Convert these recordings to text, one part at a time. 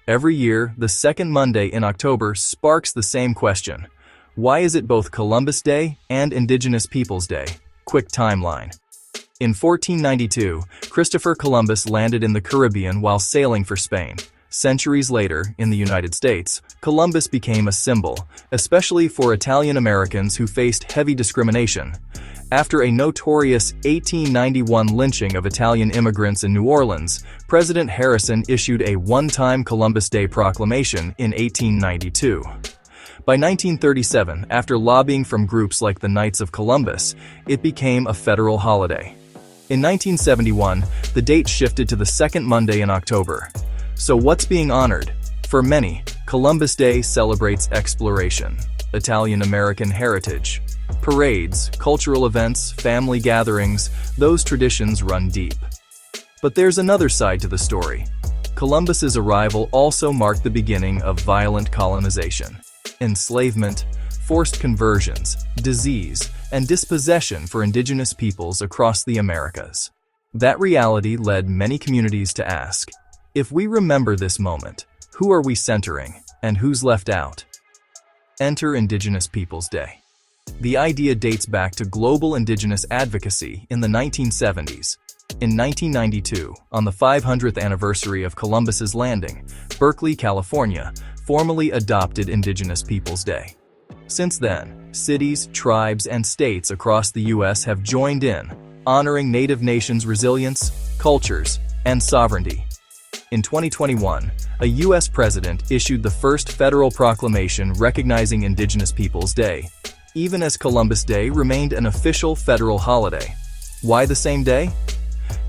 Every year, the second Monday in October sparks the same question. Why is it both Columbus Day and Indigenous Peoples Day? Quick timeline. In 1492, Christopher Columbus landed in the Caribbean while sailing for Spain. Centuries later, in the United States, Columbus became a symbol, especially for Italian Americans who faced heavy discrimination. After a notorious 1891 lynching of Italian immigrants in New Orleans, President Harrison issued a one-time Columbus Day proclamation in 1892. By 1937, after lobbying from groups like the Knights of Columbus, it became a federal holiday. In 1971, the date shifted to the second Monday in October. So what's being honored? For many, Columbus Day celebrates exploration, Italian-American heritage. Parades, cultural events, family gatherings, those traditions run deep. But there's another side to the story. Columbus's arrival also marked the beginning of violent colonization. Enslavement, forced conversions, disease, and dispossession for indigenous peoples across the Americas. That reality led many communities to ask, if we remember this moment, who are we centering, and who's left out? Enter Indigenous Peoples Day. The idea dates back to global indigenous advocacy in the 1970s. In 1992, on the 500th anniversary of Columbus's landing, Berkeley, California, formally adopted Indigenous Peoples Day. Since then, cities, tribes, and states across the U.S. have joined in, honoring Native nations' resilience, cultures, and sovereignty. In 2021, a U.S. president issued the first federal proclamation recognizing Indigenous Peoples Day, even as Columbus Day remained an official federal holiday. Why the same day?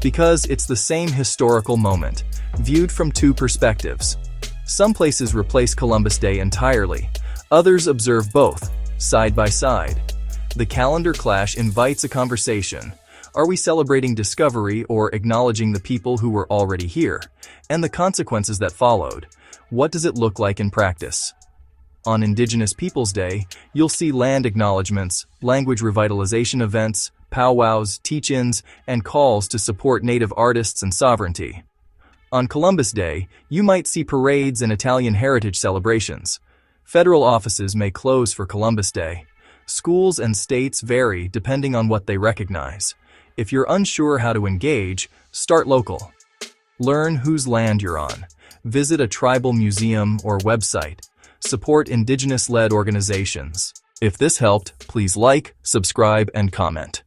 Because it's the same historical moment, viewed from two perspectives. Some places replace Columbus Day entirely, others observe both, side by side. The calendar clash invites a conversation. Are we celebrating discovery or acknowledging the people who were already here, and the consequences that followed? What does it look like in practice? On Indigenous Peoples Day, you'll see land acknowledgements, language revitalization events, powwows, teach-ins, and calls to support Native artists and sovereignty. On Columbus Day, you might see parades and Italian heritage celebrations. Federal offices may close for Columbus Day. Schools and states vary depending on what they recognize. If you're unsure how to engage, start local. Learn whose land you're on. Visit a tribal museum or website. Support Indigenous-led organizations. If this helped, please like, subscribe, and comment.